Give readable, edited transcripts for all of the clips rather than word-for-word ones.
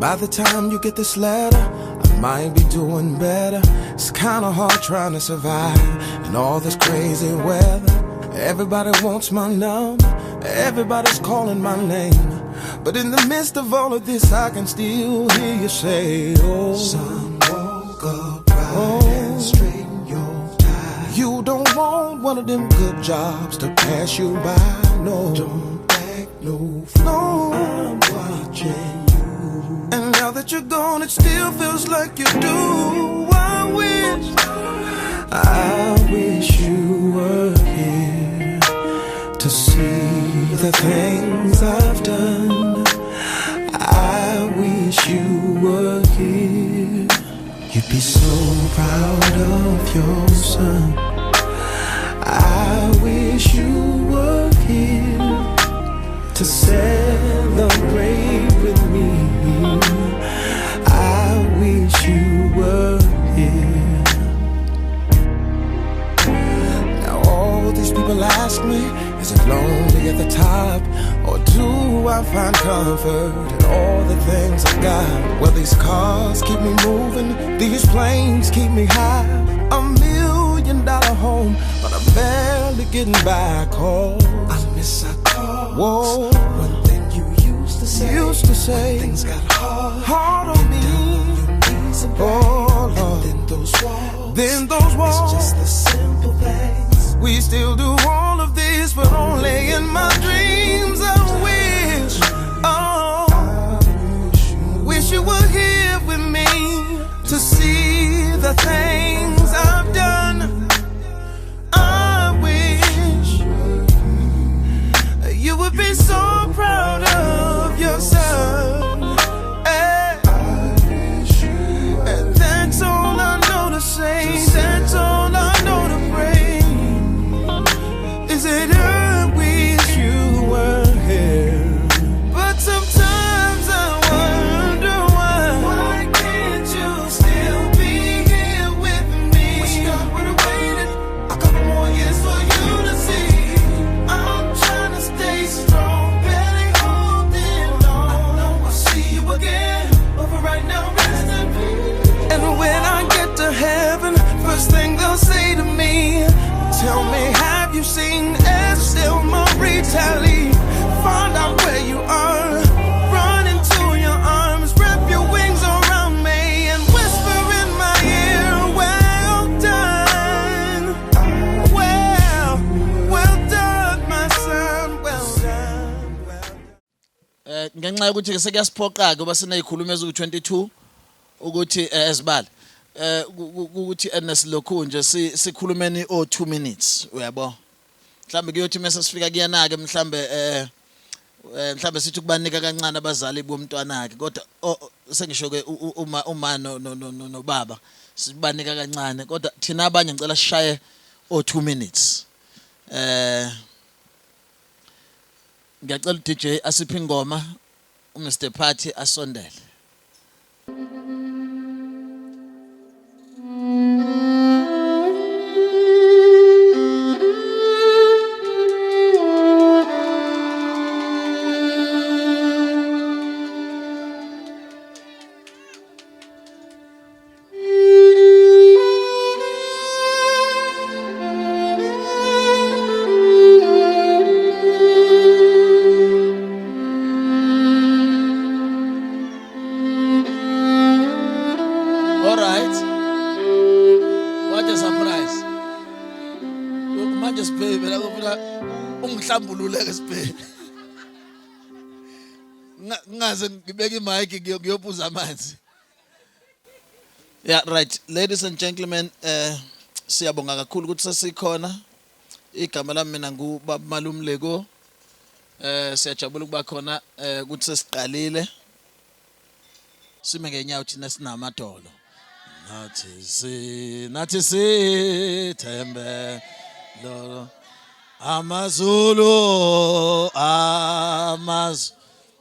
By the time you get this letter, I might be doing better. It's kinda hard trying to survive in all this crazy weather. Everybody wants my number, everybody's calling my name. But in the midst of all of this, I can still hear you say, oh, son, woke up right and straighten your tie. You don't want one of them good jobs to pass you by, no. Don't act no fool, I'm watching you. And now that you're gone, it still feels like you do. I wish you were here to see the things I've done. I wish you were here. You'd be so proud of your son. I wish you were here to celebrate with me. I wish you were here. Now all these people ask me, is it lonely at the top, or do I find comfort in all the things I've got? Well, these cars keep me moving, these planes keep me high. $1 million home, but I'm barely getting back home. I miss our calls. Whoa. One thing you used to say when things got hard on me. Oh Lord, and then those walls, it's just the simple things. We still do all of this, but only in my dreams. I wish you were here with me to see the things I've done. I wish you would be so proud of your son. And that's all I know to say, that's all I know to pray, is that I wish you were here. But sometimes I wonder why can't you still be here with me? Wish God would have waited a couple more years for you to see. I'm trying to stay strong, barely holding on. I know I'll see you again, but for right now, rest in peace. And when I get to heaven, first thing they'll say to me, tell me, have you seen Estelle Marie Talley? Find out where you are, run into your arms, wrap your wings around me, and whisper in my ear, well done, well done, my son, well done, well done. Ngenxa yokuthi ke sekuyasiphoqa ke baseneyikhuluma eziku22 ukuthi esibala ukuthi Ernest lokhu nje sikhulumeni 2 minutes uyabo. Mhlambe kuyothi mase sifika kuyena ke mhlambe sithi kubanika kancane abazali bomntwana wakhe, kodwa sengisho ke uma no baba sibanika kancane, kodwa thina abanye ngicela sishaye 2 minutes. Ngiyacela DJ asiphe ingoma, uMr Party asondele. Ungihlambulule ke sibe ngaze ngibeke imic ngiyophuza amanzi. Yeah, right, ladies and gentlemen, siyabonga kakhulu ukuthi sesikhona. Igama lami mina nguBaba Malumleko. Siyajabula ukuba khona ukuthi sesiqalile. Sime ngenyawo thina sinamadolo. Nathi sithembe lo Amazulu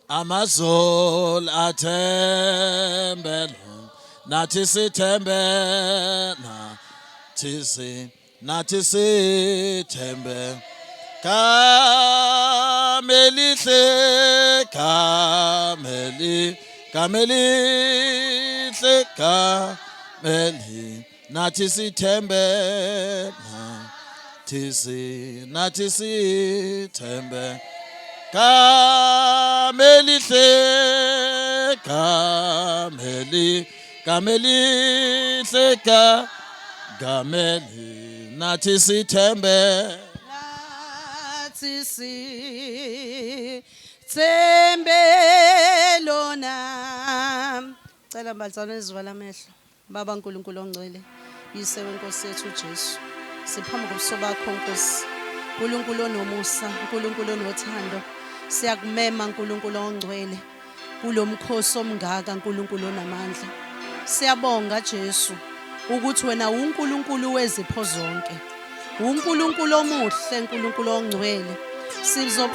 Amazulu athembelo, nathi sithembe, nathi sithembe, kamelihle gamelihle gameli nathi sithembe nathi sithembe gamelihle gamelihle gameli nathi sithembe Nathi sithembe lona. Cela bazalwane izivala amehlo. Baba uNkulunkulu ongcwele, yise wenkosi yethu uJesu. Siphambi kobuso bakho Nkosi. uNkulunkulu onomusa, uNkulunkulu onothando. Siyakumema uNkulunkulu ongcwele. Kulomkhosi omngaka uNkulunkulu onamandla. Siyabonga Jesu ukuthi wena uNkulunkulu wezipho zonke. uNkulunkulu omuhle, uNkulunkulu ongcwele.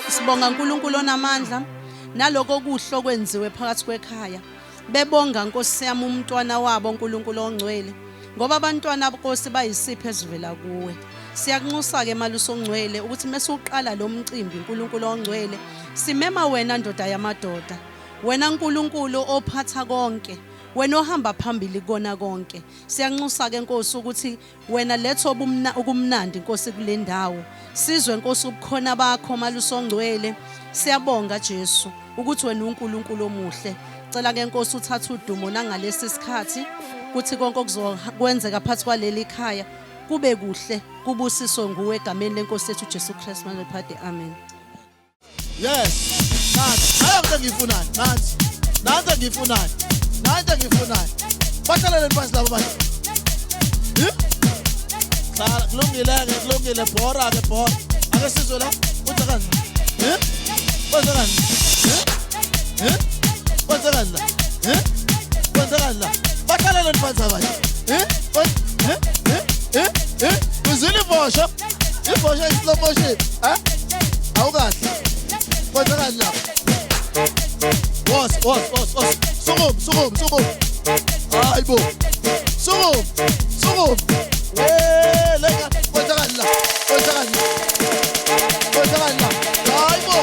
Sibonga uNkulunkulu onamandla naloko kuhlo kwenziwe phakathi kwekhaya. Bebonga Nkosi yami umntwana wabo uNkulunkulu ongcwele ngoba abantwana Nkosi bayisipho esivela kuwe. Siyakunxusa ke maluso ongcwele ukuthi mesuqala lo mcimbi uNkulunkulu ongcwele simema wena ndoda yamadoda. Wena uNkulunkulu ophatha konke. Wena ohamba phambili kona konke. Siyanxusa ke Nkosi ukuthi wena letho ukumnandi Nkosi kule ndawo. Sizwe Nkosi ubukhona bakho maluso ongcwele. Siyabonga Jesu ukuthi wena uNkulunkulu omuhle. Cela ke Nkosi uthathe udumo nangalesi sikhathi kuthi konke okuzokwenzeka phakathi kwaleli khaya kube kuhle kubusiswe nguwe egameni lenkosi yethu Jesu Christ manje phade amen. Yes, nathi ayonto engiyifunayo nathi engiyifunayo bahlelele phansi laba bantu. Hlala kulungile bhora ake sizwe la uthi kanzi kwenzekani la bahlelele phansi abantu. Uzile ivosho slow motion awukahle kwenzekani la wos sukum hayibo sukum leka kwenzekani la hayibo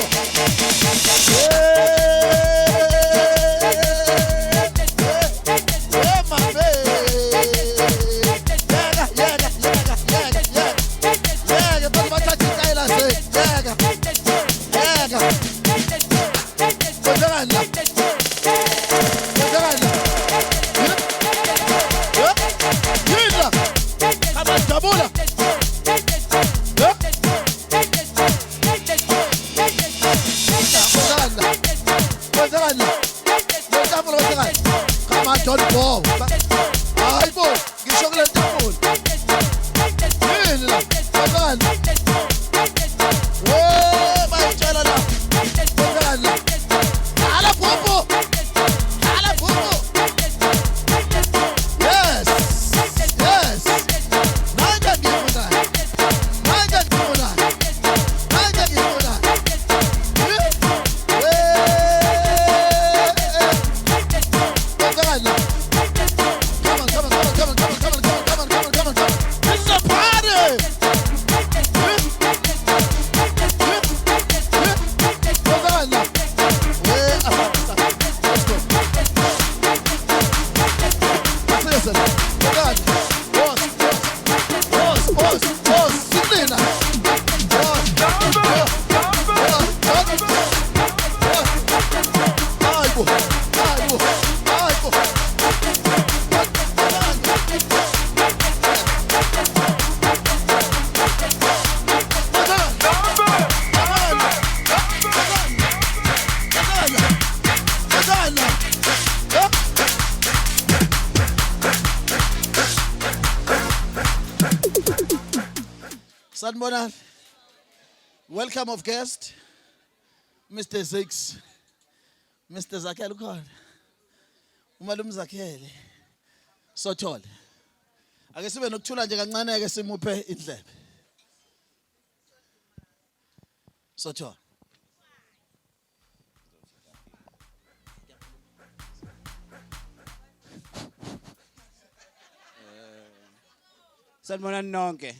Sanibonani. Welcome of guest Mr. Zix. Mr. Zakhele ukhona. Umalume Zakhele. Sothole. Ake sibe nokuthula nje kancane ke simuphe indlebe. Sothole. Sanibonani nonke.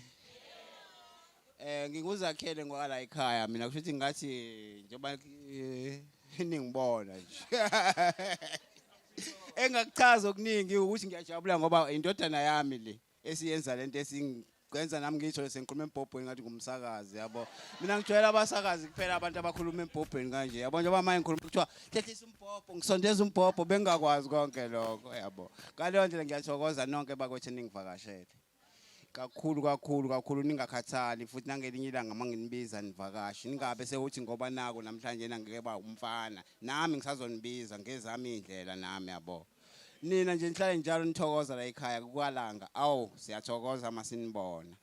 Ngikuzakhele ngokwala ekhaya mina kusho ukuthi ngathi njengoba ningibona nje. engakuchaza okuningi ukuthi ngiyajabula ngoba indodana yami le esiyenza lento kwenza nami ngitsho sengikhuluma embhobhweni ngathi ngumsakazi yabo mina ngijwayela abasakazi kuphela abantu abakhuluma embhobhweni kanje yabo njengoba manje ngikhuluma kuthiwa hlehlisa umbhobho ngisondeza umbhobho bengakwazi konke lokho yabo ngaleyo ndlela ngiyathokoza nonke bakwethu ningivakashele kakhulu ningakhathali futhi nangelinye ilanga manginibiza nivakashi ningabe sekuthi ngoba nako namhlanje ngeke ba umfana nami ngisazonibiza ngezami indlela nami yabo nina nje nihlale njalo nithokoza la ekhaya kukwalanga awu siyathokoza masinibona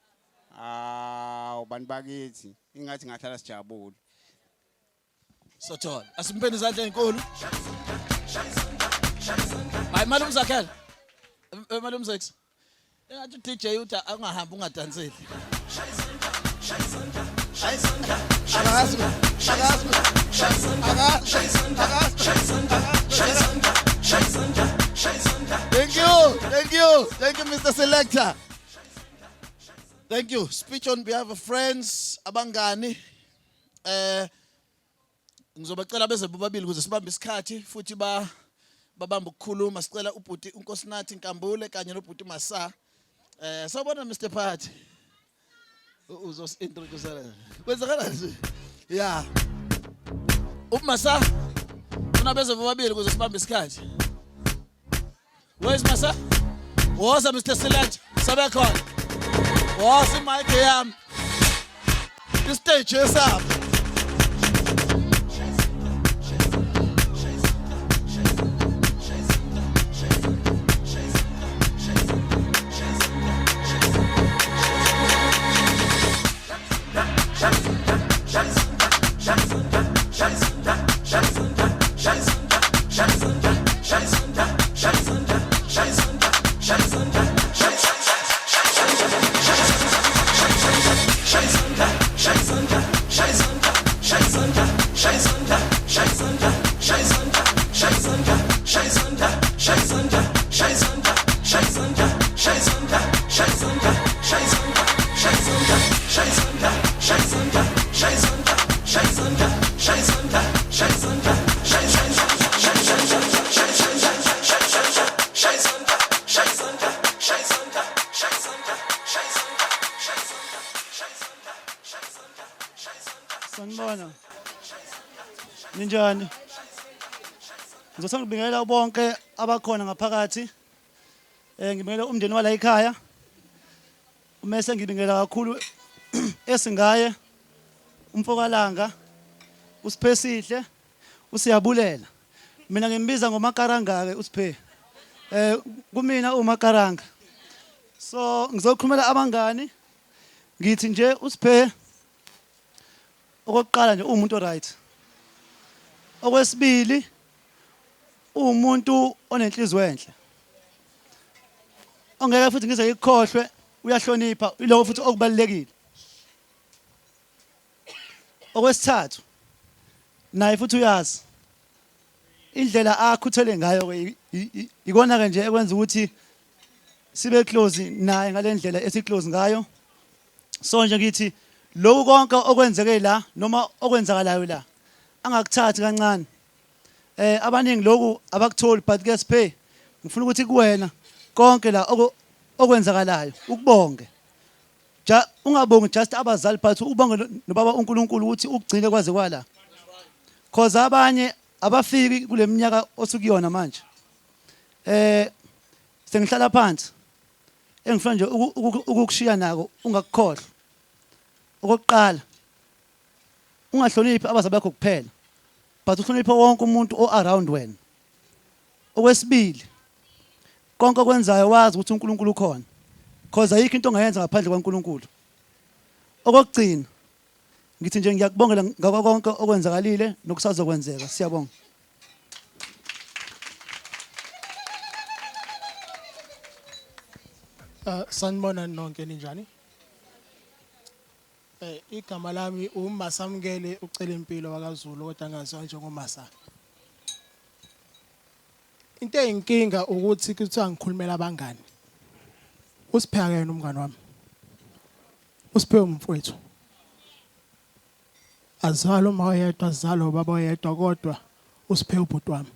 bantu bakithi ingathi ngahlala sijabule Sothola asimpeni izandla ezinkulu hayi malume Zakhele malume Zex engathi DJ uthi angahamba ungadanseli Thank you, Mr. Selector. Thank you. Speech on behalf of friends, abangani. Ngizobacela beze bobabili ukuze sibambe isikhathi futhi babamba ukukhuluma sicela ubhuti uNkosinathi Nkambule kanye nobhuti Masa. Sawubona Mr. Party. Uzos introduce la. Kwenzakala nje. Yeah. Masa. Una beze bobabili ukuze sibambe isikhathi. Where is Masa? Woza Mr. Select. Sabekhona. Woza mic yami. The stage is up. Sanibona. Ninjani? Ngizothanda ukubingelela bonke abakhona ngaphakathi. Ngibingelela umndeni wala ekhaya. Umese ngibingelela kakhulu esingaye umfokalanga usiphesihle usiyabulela. Mina ngimbiza ngomakaranga ke usiphe. Kumina umakaranga. So ngizokhulumela abangani ngithi nje usiphe okokuqala nje umuntu oright. Okwesibili umuntu onenhliziyo enhle. Ongeke futhi ngize ikhohlwe uyahlonipha iloko futhi okubalekile. Okwesithathu naye futhi uyazi indlela akhuthele ngayo ikona ke nje ekwenza ukuthi sibe close naye ngalendlela esiclose ngayo. So nje ngithi lokho konke okwenzeke la noma okwenzakalayo la angakuthathi kancane. Abaningi lokho abakutholi but ke siphe ngifuna ukuthi kuwena konke la okwenzakalayo ukubonge. Ungabongi just abazali but ubonge nobaba uNkulunkulu ukuthi ukugcine kwaze kwala. Cause abanye abafiki kuleminyaka osukuyona manje. Sengihlala phansi. Engifuna nje ukukushiya nako ungakukhohlwa. Okokuqala ungahloniphi abazali bakho kuphela but uhloniphe wonke umuntu o-around wena. Okwesibili konke okwenzayo wazi ukuthi uNkulunkulu ukhona cause ayikho into ongayenza ngaphandle kwaNkulunkulu. Okugcina ngithi nje ngiyakubongela ngakho konke okwenzakalile nokusazokwenzeka. Siyabonga. Sanibona nonke ninjani? Igama lami uMasamkele ucela impilo wakaZulu kodwa ngaziwa njengomasa. Into eyinkinga ukuthi kuthiwa ngikhulumela abangani. Usipheka yena umngani wami. Usiphe umfowethu. Azalo uma oyedwa azalo baba oyedwa kodwa usiphe ubhuti wami.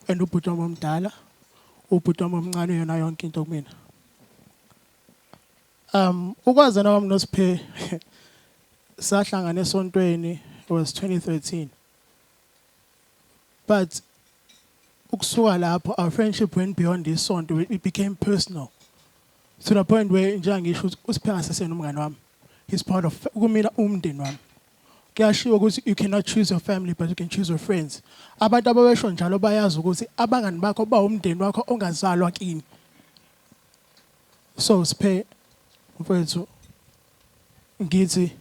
and ubhuti wami omdala, ubhuti wami omncane yona yonke into kumina. Ukwazana kwami noSiphe sahlangana esontweni, it was 2013. But ukusuka lapho our friendship went beyond this sonto, it became personal. To the point where njengisho uSiphe asesenomngane wami. He's part of kumina umndeni wami. Kuyashiwo ukuthi you cannot choose your family but you can choose your friends. Abantu ababesho njalo bayazi ukuthi abangani bakho ba umndeni wakho ongazalwa kini. So Siphe mfowethu ngithi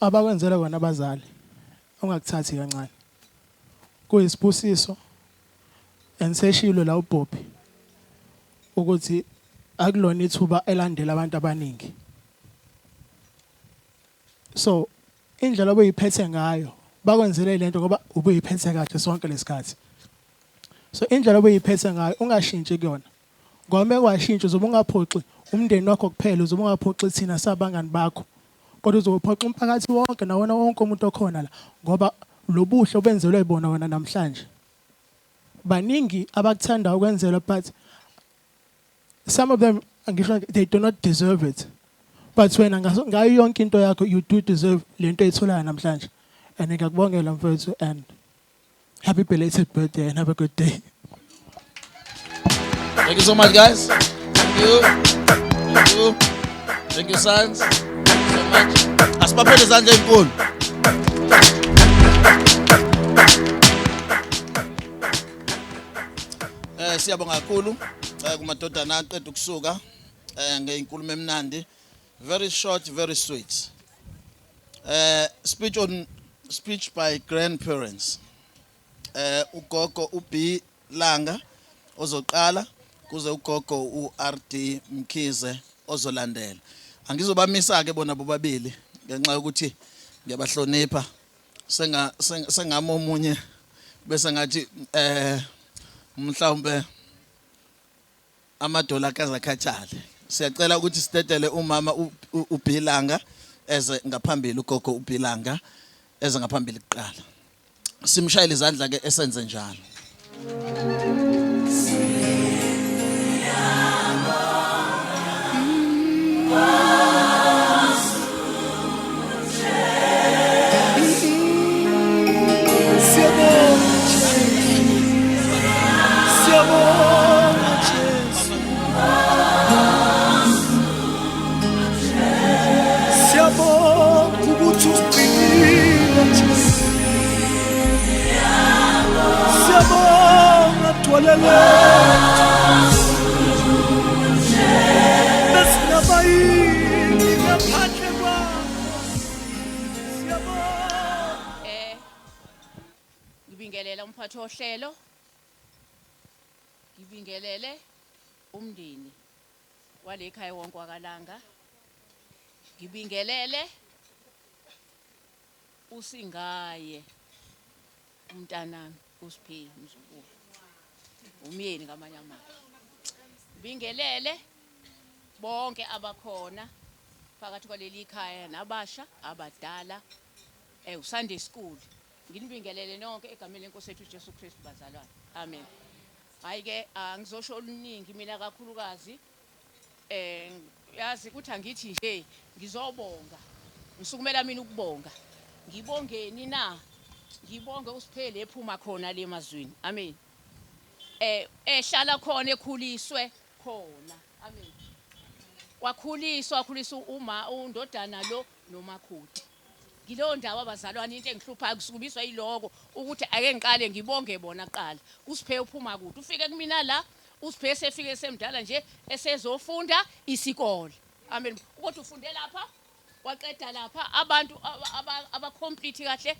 abakwenzela kona abazali ungakuthathi kancane. Kuyisibusiso enseshilo la uBobby ukuthi akulona ithuba elandela abantu abaningi. So indlela obuyiphethe ngayo bakwenzele lento ngoba ubuyiphethe kahle sonke lesikhathi. So indlela obuyiphethe ngayo ungashintshi kuyona. Ngoba ekwashintsha uzobe ungaphoxi umndeni wakho kuphela, uzobe ungaphoxi thina sabangani bakho. Kodwa uzophoxa umphakathi wonke nawona wonke umuntu okhona la ngoba lobuhle obenzelwe ibona wena namhlanje. Baningi abakuthanda ukwenzelwa but some of them they do not deserve it. But wena ngayo yonke into yakho you do deserve lento etholayo namhlanje. And ngiyakubongela mfowethu and happy belated birthday and have a good day. Thank you so much, guys. Thank you. Thank you. Thank you, sons. Thank you so much. Asibaphele izandla ezinkulu. Siyabonga kakhulu kumadodana aqeda ukusuka ngeinkulumo emnandi. Very short, very sweet. Speech by grandparents. Ugogo uB Langa ozoqala kuze ugogo uRD Mkhize ozolandela. Angizobamisa ke bona bobabili ngenxa yokuthi ngiyabahlonipha. Sengama omunye bese ngathi mhlawumbe amadola akaza khatshale. Siyacela ukuthi sitetele umama uBhilanga eze ngaphambili ugogo uBhilanga eze ngaphambili kuqala. Simshayile izandla ke esenze njalo. Ngibingelela umphathi ohlelo. Ngibingelele umndeni wale ekhaya wonke wakalanga. Ngibingelele uSingaye umntanami uSiphe Mzukulu. Umyeni ngamanye amazwi. Ngibingelele bonke abakhona phakathi kwaleli ikhaya nabasha abadala uSunday school. Nginibingelele nonke egameni lenkosi yethu Jesu Kristu bazalwane. Amen. Hayi ke angizosho oluningi mina kakhulukazi yazi ukuthi angithi nje ngizobonga. Ngisukumela mina ukubonga. Ngibongeni na? Ngibonge uSiphe ephuma khona le mazwini. Amen. Ehlala khona ekhuliswe khona. Amen. Wakhuliswa undodana lo nomakoti. Ngilowo ndawo abazalwane into engihluphayo kusukubiswa yiloko ukuthi ake ngiqale ngibonge bona kuqala. uSiphe uphuma kude ufike kumina la uSiphe sefike semdala nje esezofunda isikole. Amen. Ukuthi ufunde lapha waqeda lapha abantu abacomplete kahle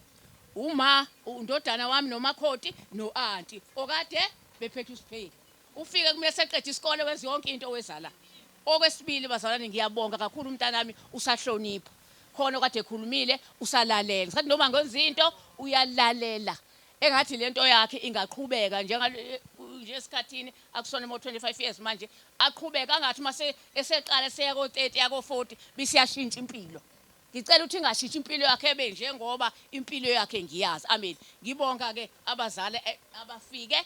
undodana wami nomakoti noanti okade bephethe uSiphe. Ufike kumina seqeda isikole wenza yonke into wezala. Okwesibili bazalwane ngiyabonga kakhulu umntanami usahlonipha. Khona kade ekhulumile usalalela. Sathi noma ngenza into uyalalela. Engathi lento yakhe ingaqhubeka nje esikhathini akusona mo 25 years manje aqhubeka angathi mase eseqala seya ko 30 yako 40 bisiyashintsha impilo. ngicela ukuthi ingashintshi impilo yakhe ebe njengoba impilo yakhe ngiyazi. Amen. Ngibonga ke abazali abafike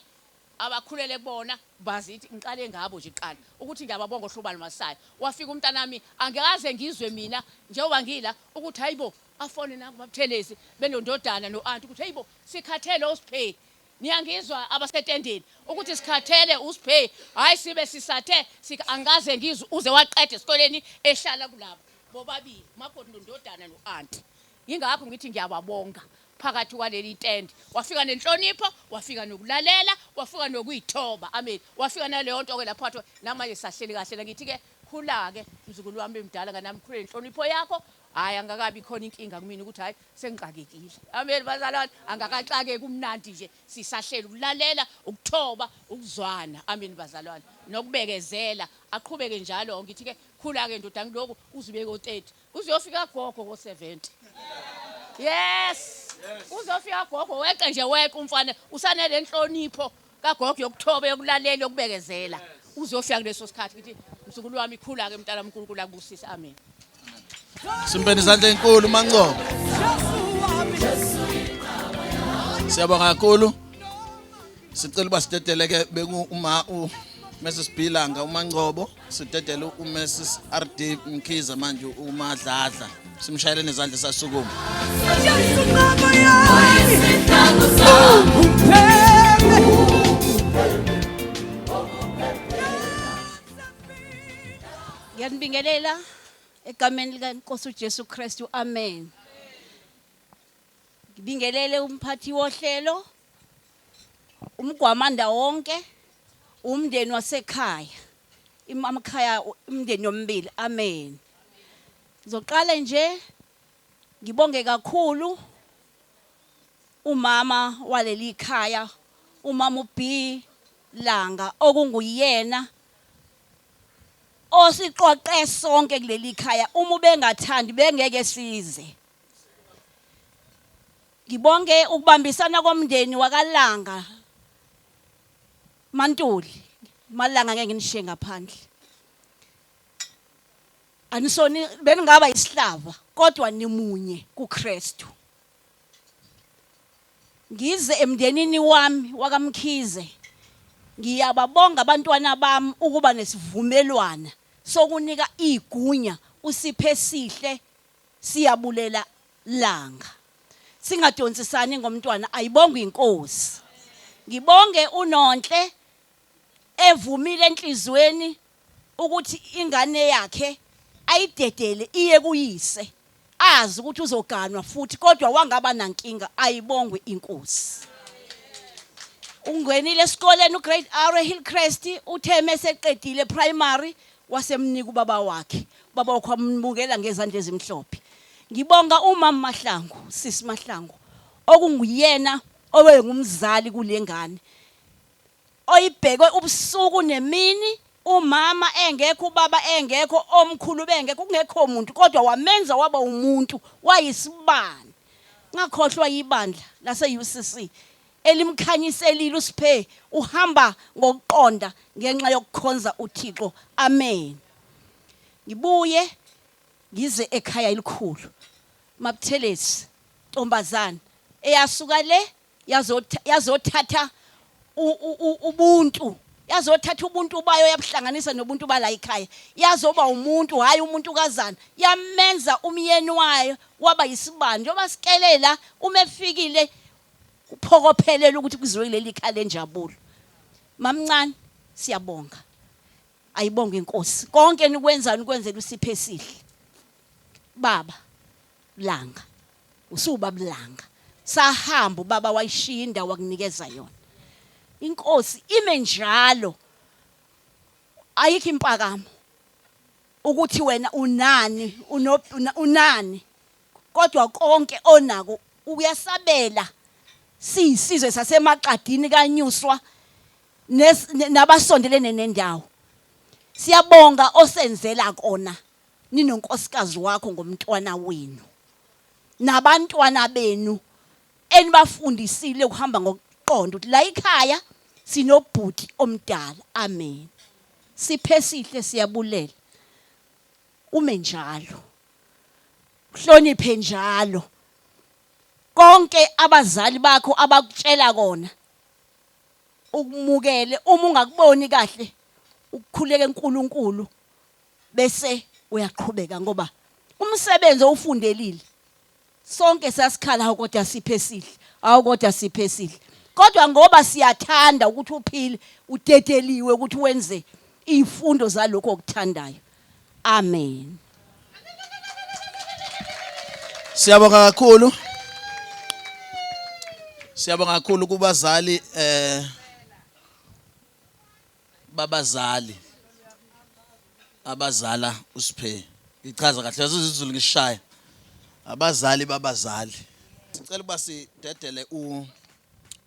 abakhulele kubona bazithi ngiqale ngabo nje iqala ukuthi ngiyababonga uHlubani Masayi. Wafika umntanami angekaze ngizwe mina njengoba ngila ukuthi hayibo afone nakubabuthelezi benondodana noanti ukuthi hayibo sikhathele uSiphe. Niyangizwa abasetendeni ukuthi sikhathele uSiphe hayi sibe sisathe angaze ngizwe uze waqeda esikoleni ehlala kulabo bobabili makhothi nondodana noanti. Yingakho ngithi ngiyababonga phakathi kwaleli tende. Wafika nenhlonipho, wafika nokulalela, wafika nokuyithoba. Amen. Wafika naleyo nto ke lapho namanje sahleli kahle ngithi ke khula ke mzukulu wami emdala kanami khule inhlonipho yakho. Hayi angakabi khona inkinga kumina ukuthi hayi sengixakekile. Amen bazalwane angakaxake kumnandi nje sisahlela ukulalela, ukuthoba, ukuzwana. Amen bazalwane. Nokubekezela aqhubeke njalo ngithi ke khula ke ndoda ngiloku uzibeke o30. Uziyofika gogo ko70. Yes. Uzofika gogo weqe nje weqe umfana usanele inhlonipho kagogo yokuthoba yokulalela yokubekezela. Uzofika kuleso sikhathi ngithi mzukulu wami khula ke mntana uNkulunkulu akubusise. Amen. Simpeni izandla ezinkulu Mancobo. Siyabonga kakhulu. Sicela uba sidedeleke beku Mrs Bilanga uMancobo, sitetele uMrs RD Mkhiza manje uMadladla. Simshayele nezandla sasukuma. Ngiyanibingelela egameni likaNkosi uJesu Kristu. Amen. Ngibingelele umphathi wohlelo, umgwamanda wonke, umndeni wasekhaya, amakhaya umndeni omibili. Amen. Ngizoqala nje ngibonge kakhulu umama waleli khaya, umama uBilanga okunguyena osiqoqe sonke kuleli khaya. Uma bengathandi bengeke size. Ngibonge ukubambisana komndeni wakaLanga Mantuli. Malanga ngeke ngishiye ngaphandle. Anisoni beningaba isihlava kodwa nimunye kuKristu. Ngize emndenini wami wakaMkhize. Ngiyababonga abantwana bami ukuba nesivumelwana sokunika igunya uSiphe Sihle siyabulela Langa. Singadonsisani ngomntwana ayibonga inkosi. Ngibonge uNonhle evumile enhlizweni ukuthi ingane yakhe ayidedele iye kuyise. Azi ukuthi uzoganwa futhi kodwa wangaba nankinga ayibongwe inkosi. Ungwenile esikoleni uGreat R Hillcrest utheme seqedile primary wasemnika ubaba wakhe. Baba wakhe wambukela ngezandla ezimhlophe. Ngibonga uMama Mahlangu, Sisi Mahlangu okunguyena owengumzali kulengane. Oyibhekwe ubusuku nemini, umama engekho ubaba engekho omkhulu bengekho kungekho umuntu kodwa wamenza waba umuntu wayisibani. Ngakhohlwa ibandla lase UCC elimkhanyiselile uSiphe uhamba ngokuqonda ngenxa yokukhonza uThixo. Amen. Ngibuye ngize ekhaya elikhulu Mabuthelezi Ntombazana eyasuka le yazothatha ubuntu, yazothatha ubuntu bayo yabuhlanganisa nobuntu bala ekhaya, yazoba umuntu hayi umuntu kazana, yamenza umyeni wayo waba yisibani. Njoba sikelela uma efikile uphokophelela ukuthi kuziwe leli khaya lenjabulo. Mamncane siyabonga, ayibonga inkosi konke nikwenzani ukwenzela uSiphe Sihle. Baba Langa usuba Bilanga sahamba ubaba wayishiya indawo akunikeza yona. Inkosi ime njalo, ayikho impakamo ukuthi wena unani unani kodwa konke onako uyasabela. Siyisizwe sasemaqadini kaNyuswa nabasondelene nendawo. Siyabonga osenzela kona ninonkosikazi wakho ngomntwana wenu nabantwana benu enibafundisile ukuhamba ngokuqonda ukuthi la ekhaya sinobhuti omdala. Amen. Siphe Sihle siyabulela ume njalo. Hloniphe njalo konke abazali bakho abakutshela kona ukumukele uma ungakuboni kahle ukukhuleka eNkulunkulu bese uyaqhubeka ngoba umsebenzi ofundelile sonke siyasikhala kodwa siphe sihle awukodwa siphe sihle kodwa ngoba siyathanda ukuthi uphile udedeliwe ukuthi wenze izifundo zalokho okuthandayo amen. Siyabonga kakhulu. Siyabonga kakhulu kubazali babazali abazala uSiphe. Ichaza kahle isizulu ngishaya. Abazali babazali. Sicela ukuba sidedele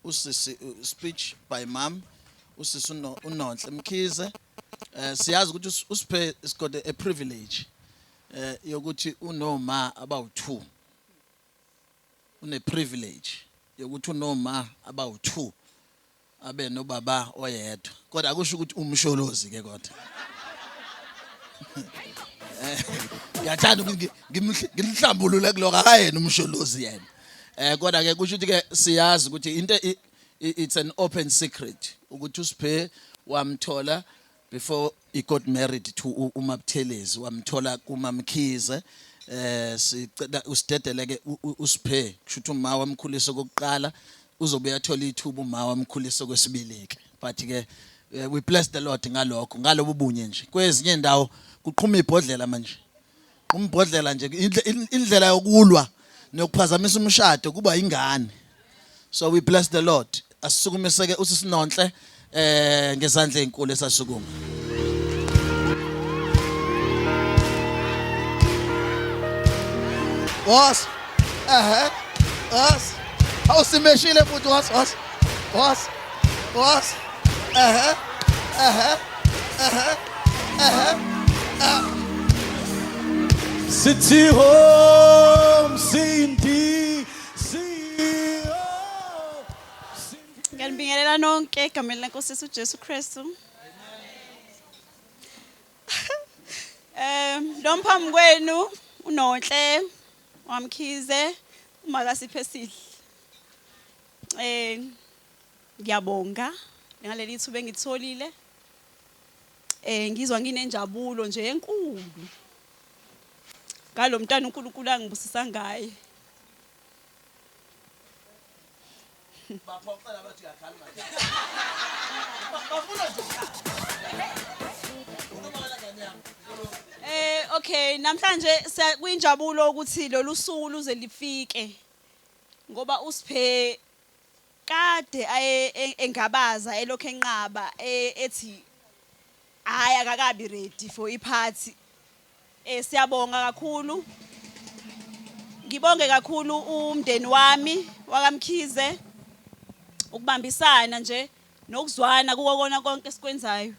usisi speech by mom usisi uNonhle Mkhize. Siyazi ukuthi uSiphe is got a privilege yokuthi unoma abawu2. Une privilege yokuthi unoma abawu2 abe nobaba oyedwa. Kodwa akusho ukuthi umsholozi ke kodwa. Ngiyathanda ukuthi ngimhlambulule kuloko akayena umsholozi yena. Kodwa ke kusho ukuthi ke siyazi ukuthi into it's an open secret ukuthi uSiphe wamthola before he got married to uMabuthelezi wamthola kuMamkhize. Sicela usidedele ke uSiphe kusho ukuthi uma wamkhulisa kokuqala uzobe yathola ithuba uma wamkhulisa kwesibili ke. But ke we bless the Lord ngalokho ngalobo bunye nje. Kwezinye indawo kuqhuma ibhodlela manje. Umbhodlela nje indlela yokulwa nokuphazamisa umshado kuba ingane. So we bless the Lord. Asisukumiseke usisinonhle ngezandla ezinkulu esasukuma. Was us awusimeshile futhi was City home, Cindy, Ngiyanibingelela nonke egameni leNkosi yethu uJesu Kristu. Lo mphambi kwenu uNonhle wamkhize umaka siphe sihle. Ngiyabonga ngaleli thuba engitholile. Ngizwa nginenjabulo nje enkulu. Ngalo mntana uNkulunkulu angibusisa ngaye. Baphoqela bathi uyakhala manje. Bafuna nje. Okay, namhlanje kuyinjabulo ukuthi lolu suku luze lifike. Ngoba uSiphe kade engabaza elokho enqaba ethi hayi akakabi ready for iphathi. Siyabonga kakhulu. Ngibonge kakhulu umndeni wami wakamkhize ukubambisana nje nokuzwana kuwona konke esikwenzayo.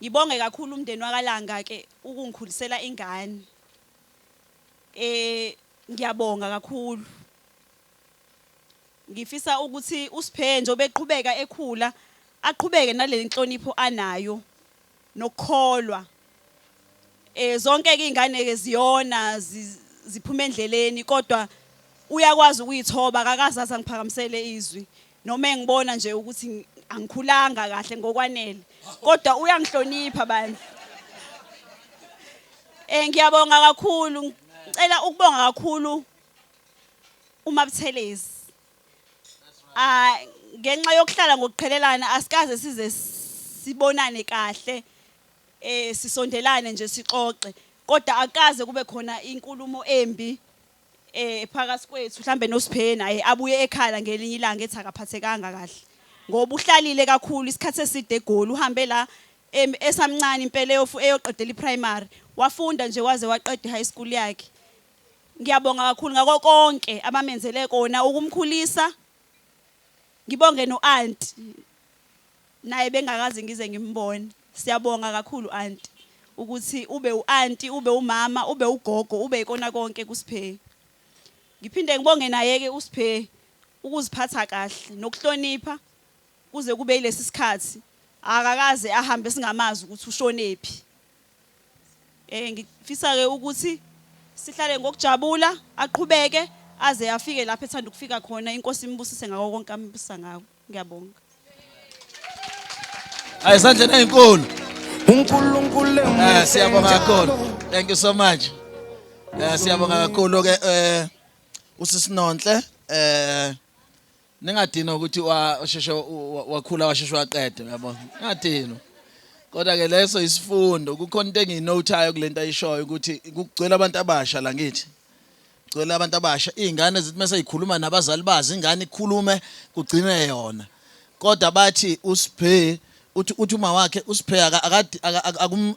Ngibonge kakhulu umndeni wakalanga ke ukungikhulisela ingane. Ngiyabonga kakhulu. Ngifisa ukuthi uSiphe nje obeqhubeka ekhula aqhubeke nale inhlonipho anayo nokukholwa. Zonke ke ingane ke ziyona ziphuma endleleni kodwa uyakwazi ukuyithoba akakazazi angiphakamisele izwi noma engibona nje ukuthi angikhulanga kahle ngokwanele kodwa uyangihlonipha bandla. Ngiyabonga kakhulu ngicela ukubonga kakhulu uMabuthelezi. Ngenxa yokuhlala ngokuqhelelana asikaze size sibonane kahle. Sisondelane nje sixoxe kodwa akaze kube khona inkulumo embi phakathi kwethu mhlambe noSiphe naye abuye ekhala ngelinye ilanga ethi akaphathekanga kahle ngoba uhlalile kakhulu isikhathi eside eGoli uhambe la esamncane impela eyoqedela iPrimary wafunda nje waze waqeda iHigh School yakhe. Ngiyabonga kakhulu ngako konke abamenzele kona ukumkhulisa. Ngibonge noAunty naye bengakazi ngize ngimbone. Siyabonga kakhulu aunty ukuthi ube uaunty ube umama ube ugogo ube ikona konke kuSiphe. Ngiphinde ngibonge naye ke uSiphe ukuziphatha kahle nokuhlonipha kuze kube ilesi sikhathi akakaze ahambe singamazi ukuthi ushonephi. Ngifisa ke ukuthi sihlale ngokujabula aqhubeke aze afike lapha ethanda ukufika khona inkosi imbusise ngako konke ambusa ngako ngiyabonga Ayisandleni ezinkulu. uNkulunkulu Siyabonga kakhulu. Thank you so much. Siyabonga kakhulu ke usisinonhle ningadina ukuthi washeshe wakhula washeshe waqeda uyabona. Ningadina. Kodwa ke leso isifundo kukhona into enginotayo kulento ayishoyo ukuthi kugcwele abantu abasha la ngithi. Kugcwele abantu abasha izingane zithi mase zikhuluma nabazali bazi ingane ikhulume kugcine yona. Kodwa bathi usiphe uthi uma wakhe usiphe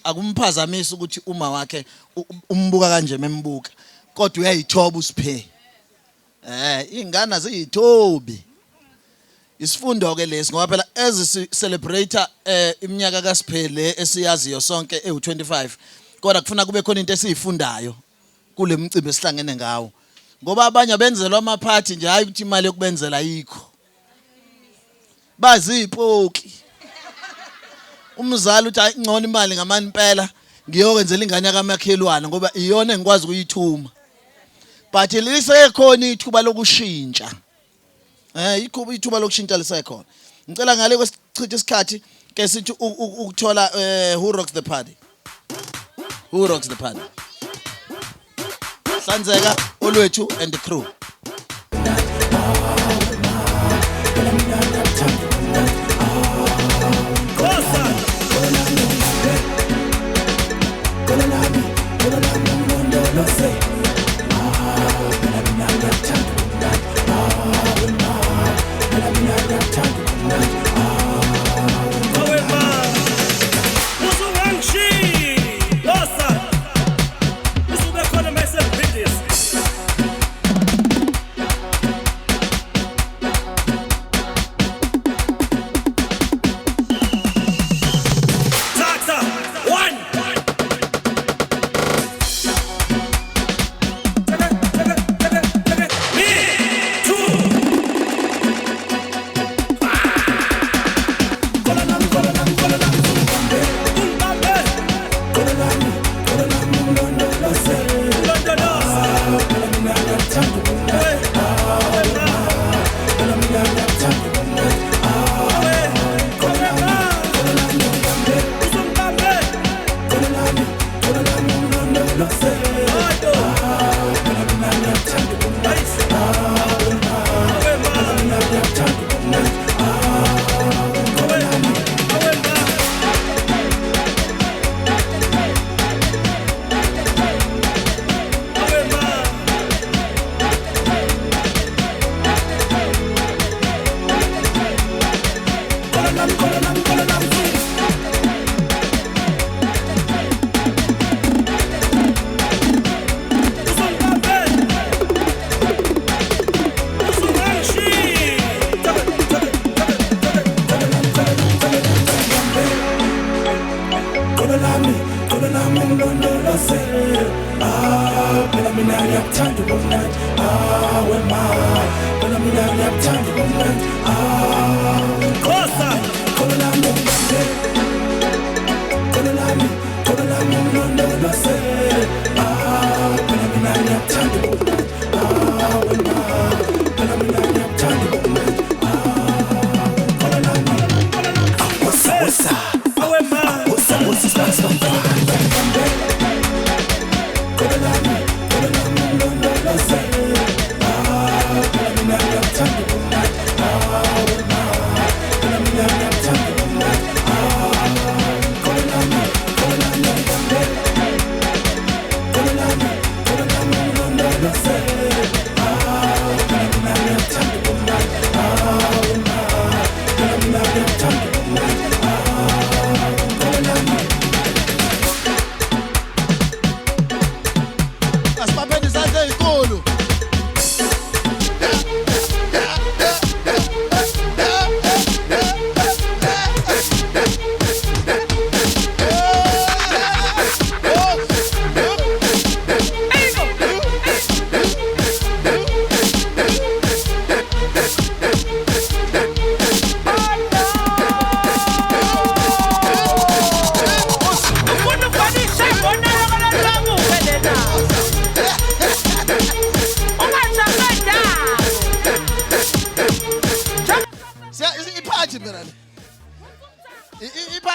akumphazamisa ukuthi uma wakhe umbuka kanje membuka kodwa uyayithoba usiphe ingane aziyithobi isifundo ke lesi ngoba phela ezi celebrate iminyaka kaSiphele esiyaziyo sonke ewu25 kodwa kufuna kube khona into esiyifundayo kule mcimbi esihlangene ngawo ngoba abanye benzelwa ama party nje hayi ukuthi imali yokubenzela ayikho bazipoki umzali uthi ayingcono imali ngamani impela ngiyokwenzela ingane yakamakhelwane ngoba iyona engikwazi ukuyithuma but lisekhona ithuba lokushintsha ithuba lokushintsha lisekhona ngicela ngale kwesichitha isikhathi ke sithi ukuthola who rocks the party Hlanzeka olwethu and the crew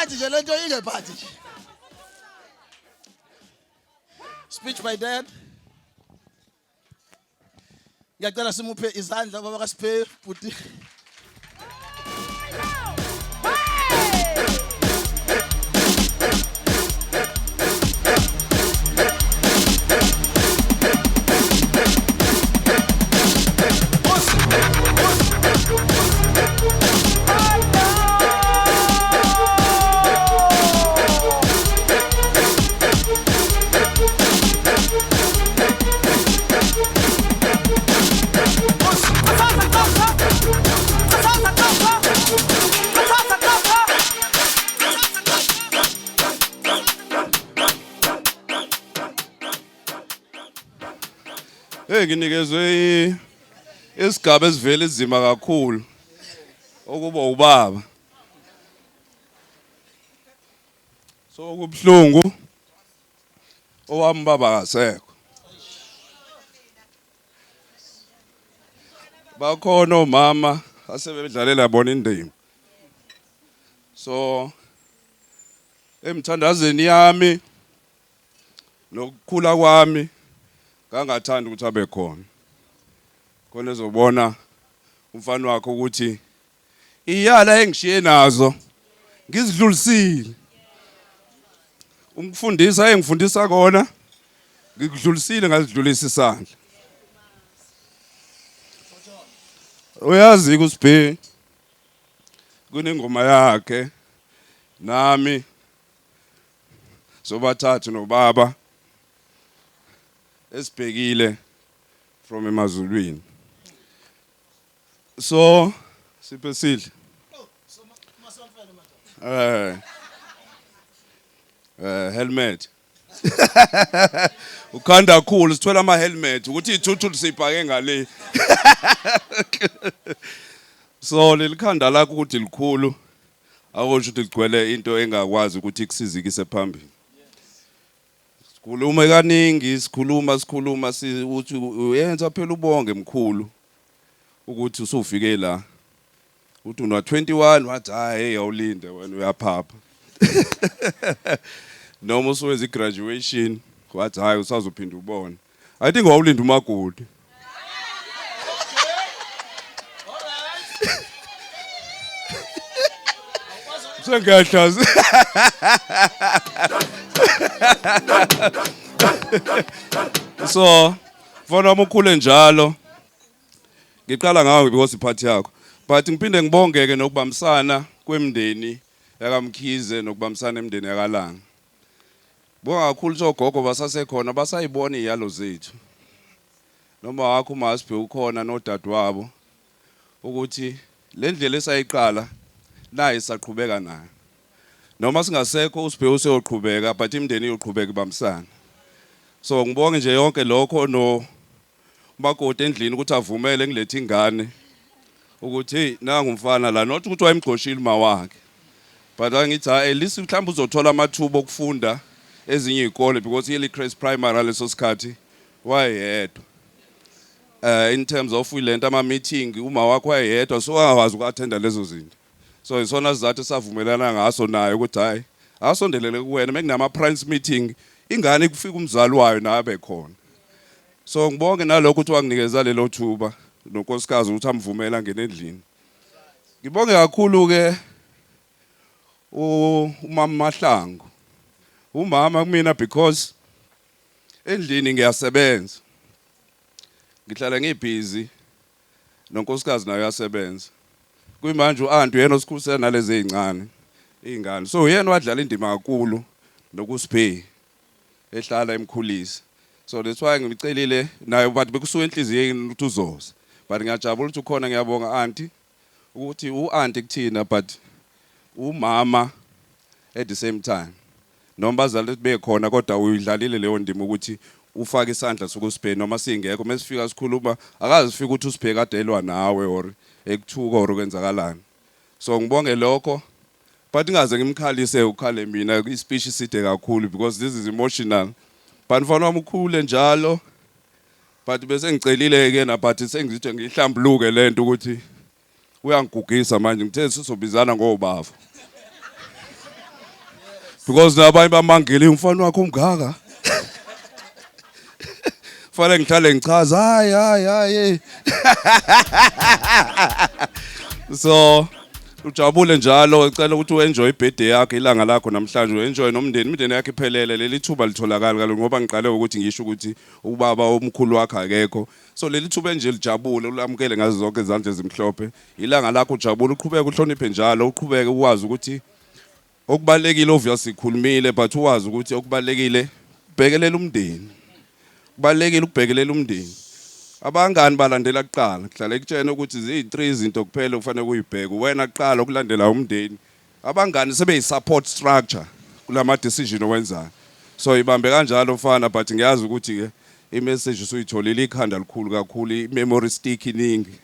ingephathi nje lento ingephathi nje. Speech by dad. Ngiyacela simuphe izandla baba kaSiphe futhi. Nginikezwe isigaba esivele izima kakhulu okuba ubaba. So kubhlungu owami baba akasekho. Bakhona omama asebedlalela bona indima. So emthandazweni yami nokukhula kwami kangathanda ukuthi abe khona. Khona ezobona umfana wakhe ukuthi iyala engishiye nazo ngizidlulisile. Umfundisa engifundisa kona ngikudlulisile ngazidlulisa isandla. Uyazi kuSiphe kunengoma yakhe nami sobathathu nobaba esibhekile from emazulwini. So Siphe sidle helmet ukhanda kakhulu sithola ama helmet ukuthi ithuthu lisipake ngale. So lelikhanda lakho ukuthi likhulu akusho ukuthi ligcwele into engakwazi ukuthi ikusizikise phambili. Sikhuluma kaningi sikhuluma uthi uyenza phela ubonge mkhulu ukuthi usufike la. Uthi una 21 wathi hayi awulinde wena uyaphapha. Noma usuwenza igraduation wathi hayi usazophinda ubone. I think wawulinda uMagodi. Sengiyahlaza. So mfana wami ukhule njalo. Ngiqala ngawe because iphathi yakho. But ngiphinde ngibongeke nokubambisana kwemndeni yakamkhize nokubambisana emndeni yakalanga. Bonga kakhulu sogogo basasekhona basayibona iyalo zethu. Noma wakho uMaSiphe ukhona nodadewabo ukuthi le ndlela esayiqala naye saqhubeka nayo. Noma singasekho uSiphe useyoqhubeka but imndeni iyoqhubeka ibambisana. So ngibonge nje yonke lokho no uMagodi endlini ukuthi avumele ngilethe ingane ukuthi hey nanga umfana la not ukuthi wayemgcoshile uma wakhe. But angithi at least mhlawumbe uzothola amathuba okufunda ezinye izikole because yeli Crest Primary leso sikhathi wayedwa. In terms of ilenta ama meeting uma wakho wayedwa so angakwazi ukuattenda lezo zinto. So isona sizathu savumelana ngaso naye ukuthi hayi asondelele kuwena mekunama parents meeting ingane kufika umzali wayo nabe khona. So ngibonge nalokho ukuthi wanginikeza lelo thuba nonkosikazi ukuthi amvumela ngene endlini. Ngibonge kakhulu ke uMama Mahlangu. Umama kumina because endlini ngiyasebenza. Ngihlala ngibusy nonkosikazi nayo yasebenza. Kuyimanje uAntu yena osikhulisela nalezi ezincane izingane. So yena wadlala indima kakhulu nokuSiphe ehlala emkhulisa. So that's why ngicelile naye bathi bekusuka enhliziyweni ukuthi uzoza. But ngiyajabula ukuthi ukhona ngiyabonga auntie ukuthi uAntie kuthina but umama at the same time. Noma bazali bekhona kodwa uyidlalile leyo ndima ukuthi ufake isandla sokuSiphe noma singekho mesifika sikhuluma akazifika ukuthi uSiphe kadelwa nawe or ekuthuka or kwenzakalani. So ngibonge lokho but ngaze ngimkhalise ukhale mina ispeech side kakhulu because this is emotional. But mfana wami ukhule njalo but bese ngicelile ke na but sengizithi ngihlambuluke lento ukuthi uyangigugisa manje ngithe sizobizana ngobaba. because nabanye bamangele umfana wakho umgaka fanele ngihlale ngichaza hayi so ujabule njalo ecela ukuthi uenjoy ibirthday yakhe ilanga lakho namhlanje uenjoy nomndeni yakhe iphelele leli thuba litholakala kaloku ngoba ngiqale ukuthi ngisho ukuthi ubaba omkhulu wakhe akekho so leli thuba nje lijabule ulamkele ngazo zonke izandla ezimhlophe ilanga lakho ujabule uqhubeke uhloniphe njalo uqhubeke uwazi ukuthi okubalekile obviously ikhulumile but uwazi ukuthi okubalekile ubhekelela umndeni kubalekile ukubhekelela umndeni abangani balandela kuqala kuhlale kutshena ukuthi izi3 izinto kuphela kufanele kuyibheke wena kuqala ukulandela umndeni abangani sebeyi-support structure kulama decision owenzayo so ibambe kanjalo mfana but ngiyazi ukuthi ke i-message usuyitholile ikhanda likhulu kakhulu i-memory stick iningi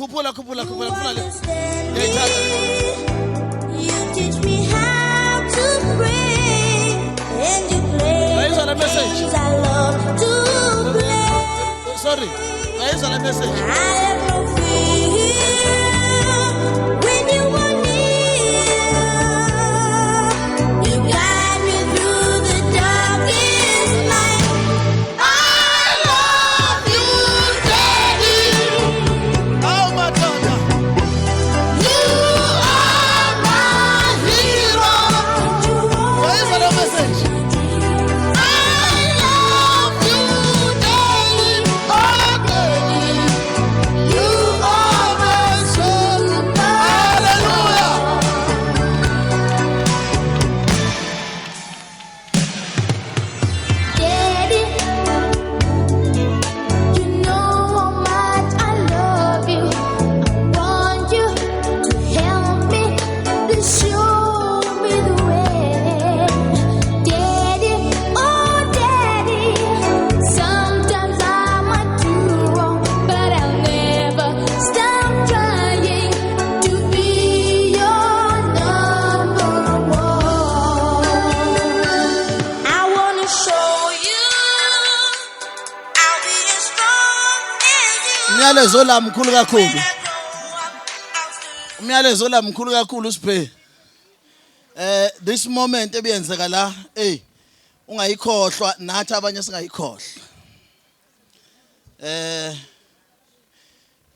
Kupula le. You teach me how to pray and you play. Where is the message? I love to play. Sorry. Where is the message? I have no fear when you are near. You guide me through the darkest night. I love you, Daddy. Oh my God. You are my hero. Where is the message? I love you, Daddy. Oh, Daddy. You are my superpower. Daddy, you know how much I love you. I want you to help me, to show me the way. Daddy, oh Daddy, sometimes I might do wrong, but I'll never stop trying to be your number one. I wanna show you I'll be as strong as you. Umyalezo la mkhulu kakhulu. When I grow up, I'll still Umyalezo la mkhulu kakhulu Siphe. This moment ebiyenzeka la, ungayikhohlwa nathi abanye singayikhohlwa.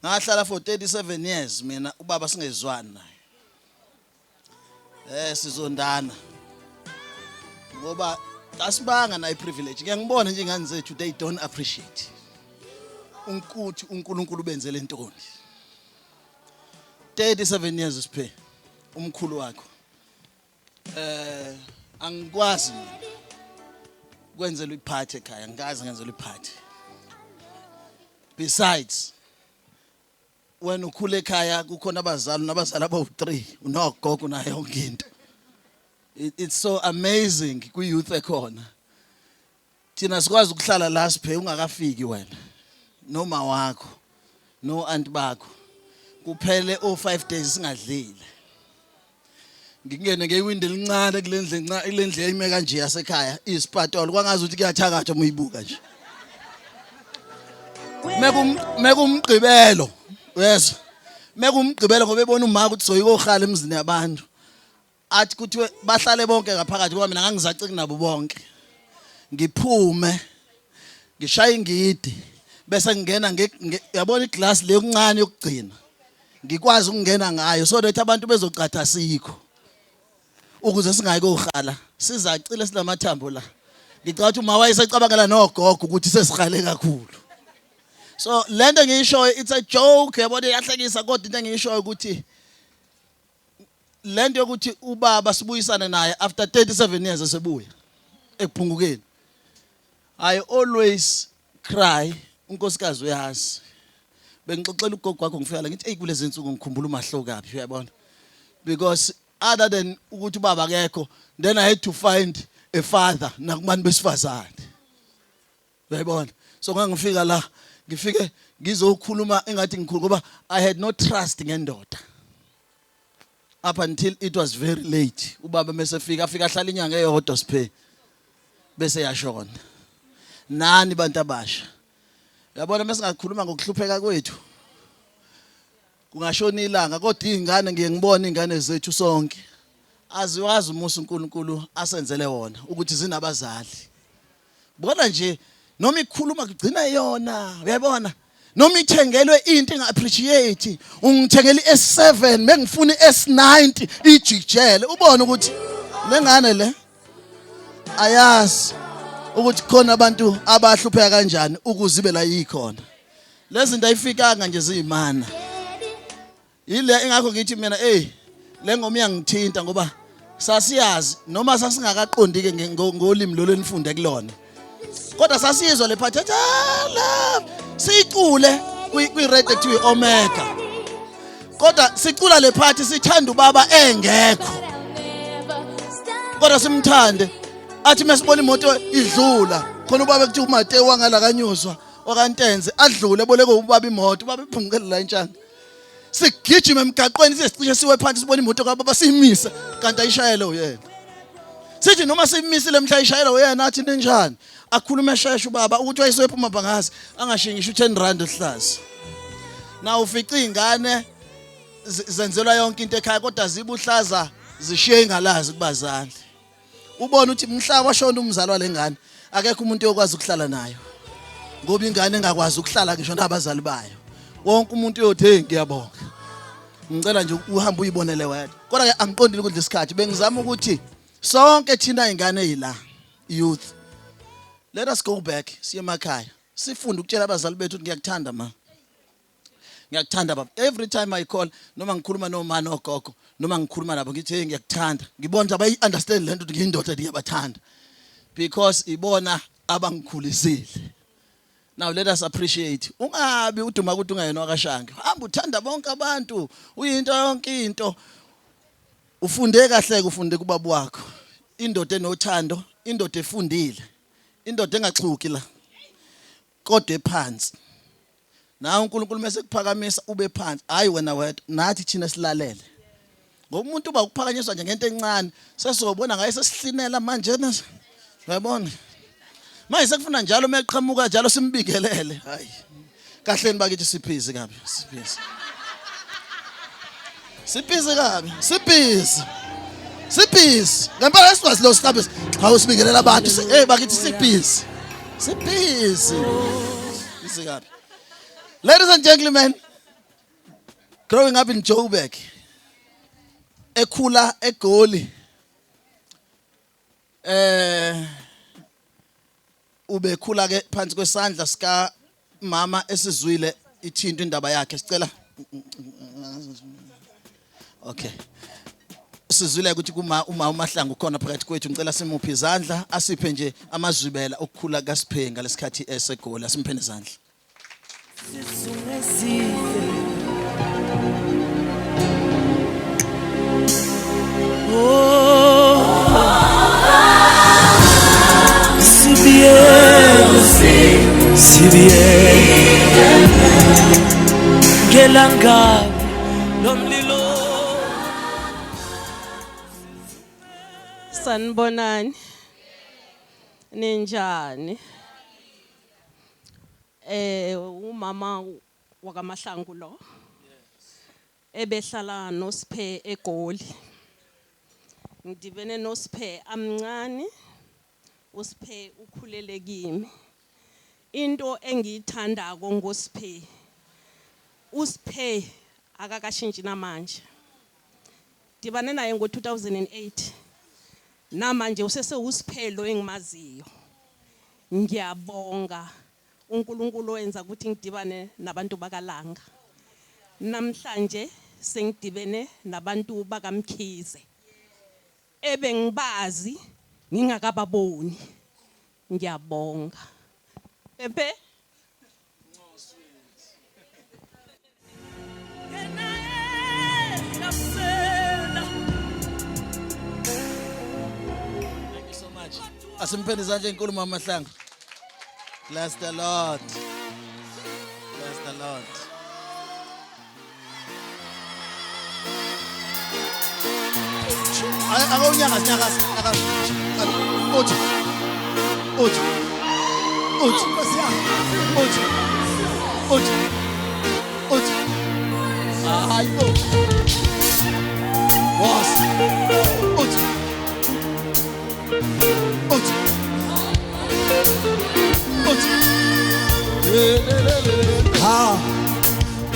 Ngahlala for 37 years mina ubaba singezwani naye. Sizondana. Ngoba asibanga na iprivilege. Ngiyangibona nje ingane zethu they don't appreciate. Unkuthi uNkulunkulu benzele intoni. 37 years Siphe. Umkhulu wakho. Angikwazi kwenzela iphathi ekhaya, ngikazi ngenzela iphathi. Besides when ukhule ekhaya kukhona abazali abawu3 unogogo nayo yonke into. It's so amazing kwi-youth ekhona. Thina sikwazi ukuhlala la Siphe ungakafiki wena. Noma wakho, no aunt bakho. Kuphele 5 days singadlile. Ngingene ngewindi elincane kulendle eyime kanje yasekhaya isipatolo kwangazi ukuthi kuyathakatha uyibuka nje. Mekumgqibelo, yes. Mekumgqibelo ngoba ebona umama ukuthi soyikokhala emzini yabantu. Athi kuthiwe bahlale bonke ngaphakathi ngoba mina ngangizaci kunabo bonke. Ngiphume ngishaya ingidi bese ngingena yabona iglass le kuncane yokugcina. Ngikwazi ukungena ngayo so that abantu bezocatha sikho. Ukuze singayi kokhala sizacile silamathambo la. Ngicela ukuthi uma wayesecabangela nogogo ukuthi sesikhale kakhulu. So lento ngiyishoyo it's a joke yabona iyahlekisa kodwa into engiyishoyo ukuthi lento yokuthi ubaba sibuyisane naye after 37 years esebuya ekuphungukeni. I always cry unkosikazi uyazi. Bengixoxela ugogo wakho ngifika la ngithi kulezi insuku ngikhumbula umahlokapi uyabona. Because other than ukuthi ubaba akekho then I had to find a father nakubantu besifazane. Uyabona? So ngangifika la ngifike ngizokhuluma engathi ngikhulu ngoba I had no trust ngendoda. Up until it was very late. Ubaba mesefika afika ahlala inyanga eyodwa Siphe bese yashona. nani bantu abasha. Uyabona mesingakhuluma ngokuhlupheka kwethu. Kungashona ilanga kodwa izingane ngiye ngibone izingane zethu sonke. Aziwazi umusa uNkulunkulu asenzele wona ukuthi zinabazali. Bona nje noma ikhuluma kugcina yona, uyabona? Noma ithengelwe into enga-appreciate, ungithengela i-S7 mengifuna i-S90 ijikjele. Ubone ukuthi lengane le ayazi ukuthi khona abantu abahlupheka kanjani ukuze ibe la yikhona. Lezi zinto ayifikanga nje ziyimana. Yile engakho ngithi mina le ngoma iyangithinta ngoba sasiyazi noma sasingakaqondi ke ngolimi lo lenifunde kulona. Kodwa sasizwa le part love sicule kwi-radio kuthiwa Omega. Kodwa sicula le part sithanda ubaba engekho. Kodwa simthande athi mesibona imoto idlula khona ubaba kuthiwa uMateo wangala kanyuzwa okaNtenze adlule eboleke ubaba imoto ubaba iphungukele la entshanga. Sigijima emgaqweni sesicishe siwe phansi sibona imoto kaBaba simisa kanti ayishayele uyena. Sithi noma simisile mhla ayishayela uyena athi nenjani akhulume esheshe ubaba ukuthi wayesophuma bangazi angashingisha u10 ohlaza. Na ufica izingane zenzelwa yonke into ekhaya kodwa zibuhlaza zishiye ingalazi kubazali. Ubona ukuthi mhla washona umzali walengane akekho umuntu oyokwazi ukuhlala nayo. Ngoba ingane engakwazi ukuhlala ngisho nabazali bayo. Wonke umuntu uyothe ngiyabonga. Ngicela nje uhambe uyibonele wena. Kodwa ke angiqondile ukuthi isikhathi bengizama ukuthi sonke thina ingane ezila youth. Let us go back siye emakhaya. Sifunde ukutshela abazali bethu ukuthi ngiyakuthanda ma. Ngiyakuthanda baba. Every time I call noma ngikhuluma noma nogogo noma ngikhuluma nabo ngithi hey ngiyakuthanda. Ngibona ukuthi abayi understand lento ukuthi ngiyindoda ndiyabathanda. Because ibona abangikhulisile. Now let us appreciate. Ungabi uduma ukuthi ungayena wakashange. Hamba uthanda bonke abantu. Uyinto yonke into. Ufunde kahle ufunde kubaba wakho. Indoda enothando, indoda efundile. Indoda engaxhuki la. Kodwa ephansi. Na uNkulunkulu mase kuphakamisa ube phansi. Hayi wena wedwa nathi thina silalele. Ngoba umuntu uba ukuphakanyiswa nje ngento encane sesizobona ngaye sesihlinela manje na. Uyabona? Manje sekufuna njalo meqhamuka njalo simbikelele. Hayi. Kahleni bakithi siphizi kabi, siphizi. Siphizi kabi, siphizi. Siphizi. Ngempela esikwazi lo siqabisi. Cha usibingelela abantu. Hey bakithi siphizi. Siphizi. Siphizi kabi. Ladies and gentlemen, growing up in Joburg, ekhula eGoli. Ubekhula ke phansi kwesandla sika mama esizwile ithinto indaba yakhe sicela okay sizwile ukuthi uma uMahlangu ukhona phakathi kwethu ngicela simuphe izandla asiphe nje amazwibela okukhula kaSiphenga lesikhathi eseGoli asimphene izandla CBN Gelanga nomlilo Sanibonani ninjani umama wakaMahlangu lo ebehlala noSiphe eGoli ngidibene noSiphe amncane uSiphe ukhulele kimi into engiyithandako ngoSiphe uSiphe akakashintshi namanje dibane naye ngo2008 namanje usese uSiphe lo engimaziyo ngiyabonga uNkulunkulu wenza ukuthi ngidibane nabantu bakalanga namhlanje sengidibene nabantu bakaMkhize ebengibazi ngingakababoni ngiyabonga Pepe Thank you so much. Asimpende izandla enkulu mama Mahlangu. Bless the Lord. Bless the Lord. Akawunyanga sinyaka uthi Hayi bo. Was. Uthi.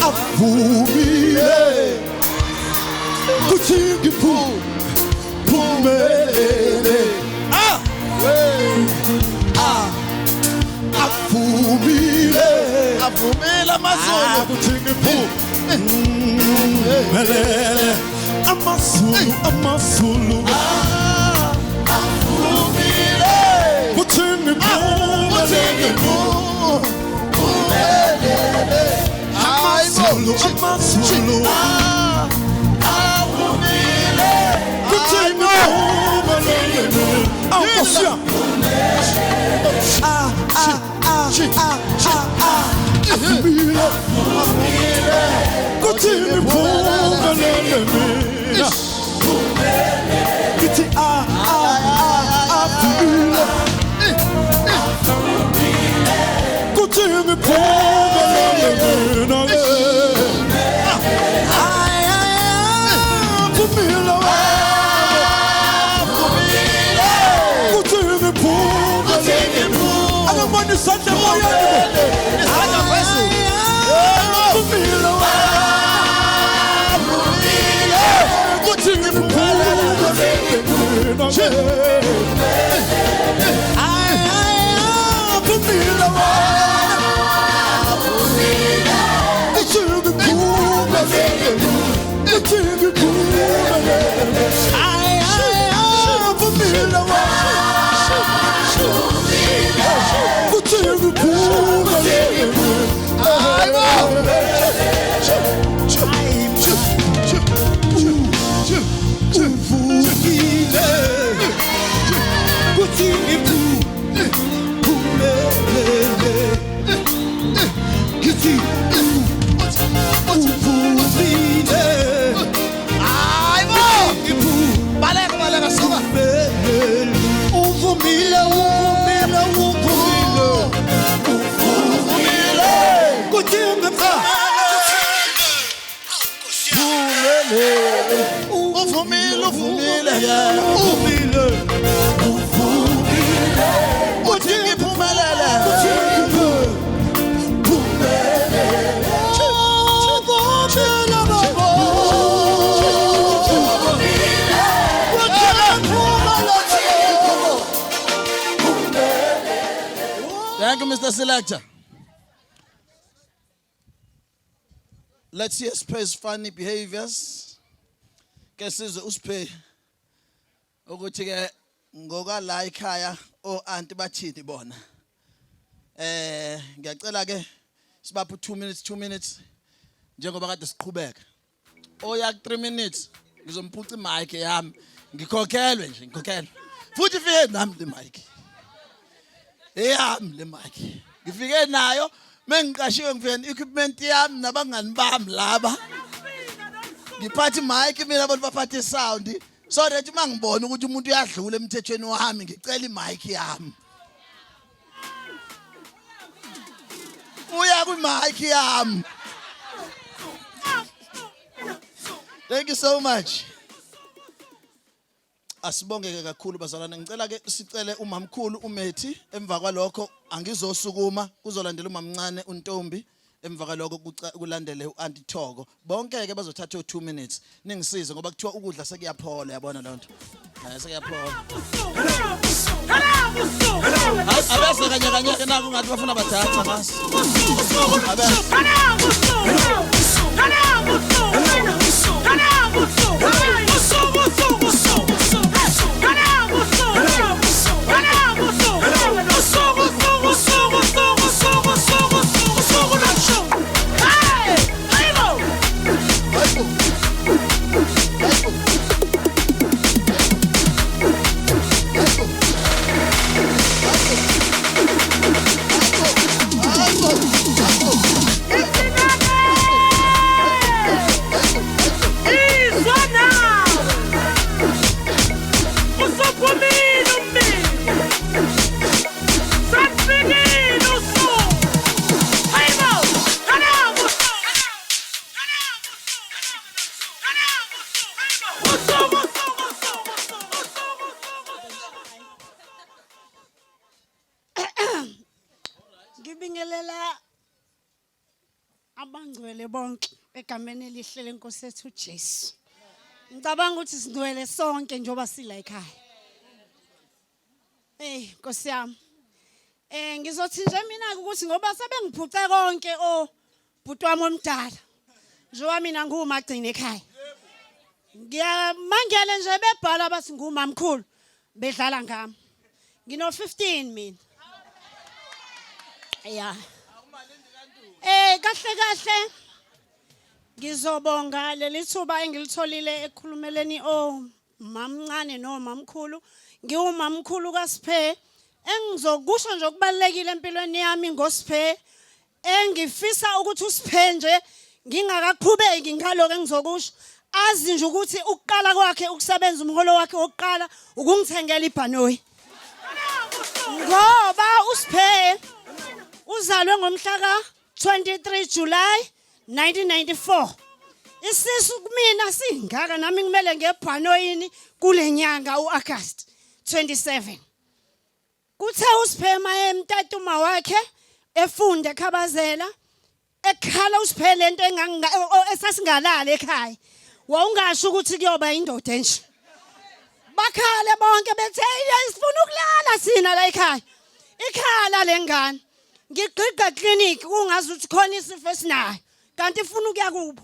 Avumile kuthi ngiphumelele Avumile amazulu kuthi ngiphumelele amazulu avumile kuthi ngiphumelele amazulu avumile kuthi ngiphumelele awukosia avumile kuthi ngiphumelele mina kuthi avumile kuthi ngiphumelele mina Santa Moya, Thank you, Mr. Selector. Let's hear Space funny behaviors. Ke sizwe uSphe ukuthi ke ngoka la ekhaya o auntie bathini bona. Ngiyacela ke sibapha 2 minutes njengoba kade siqhubeka. Oya 3 minutes ngizomphuca imic yami. Ngikhokhelwe nje ngikhokhela. Futhi ifike nami le mic. Eyami le mic. Ngifike nayo mengiqashiwe ngifike equipment yami nabangani bami laba. Ngiphatha imic mina abantu baphathe sound so that mangibona ukuthi umuntu uyadlula emthethweni wami ngicela imic yami. Uya ku mic yami. Thank you so much. Asibongeke kakhulu bazalwane ngicela ke sicele umamkhulu uMethi emva kwalokho angizosukuma kuzolandela umamncane uNtombi emva kwalokho kulandele uAuntie Thoko bonke ke bazothatha 2 minutes ningisize ngoba kuthiwa ukudla sekuyaphola yabona lonto sekuyaphola abese kanye ke naku ngathi bafuna badatha basi Usopumilo mimi. Sanfigino Bangcwele bonke egameni elihle lenkosi yethu uJesu. Ngicabanga ukuthi singcwele sonke njoba sila ekhaya. Nkosi yami. Ngizothi nje mina ukuthi ngoba sebengiphuce konke bhuti wami omdala. Njoba mina ngumagcina ekhaya. Ngiyamangele nje bebhala bathi ngumamkhulu bedlala ngami. Ngino 15 mina. Yeah. Kahle ngizobonga lelithuba engilitholile ekhulumeleni mamncane nomamkhulu. Ngiwumamkhulu kaSiphe. Engizokusho nje okubalekile empilweni yami ngoSiphe. Engifisa ukuthi uSiphe nje ngingakaqhubeki ngaloko engizokusho. Azi nje ukuthi ukuqala kwakhe ukusebenza umholo wakhe wokuqala ukungithengela ibhanoyi. Ngoba uSiphe uzalwe ngomhla ka 23 July 1994. Isisu kumina singaka nami ngimele ngebhanoyini kule nyanga uAugust 27. Kuthe uSiphe emtatuma wakhe efunda eKhabazela ekhala uSiphe lento esasingalala ekhaya. Wawungasho ukuthi kuyoba indoda nje. Bakhale bonke bethe sifuna ukulala sina la ekhaya. Ikhala lengane. Ngigqiga clinic ungazi ukuthi khona isifo esinayo kanti ifuna ukuya kubo.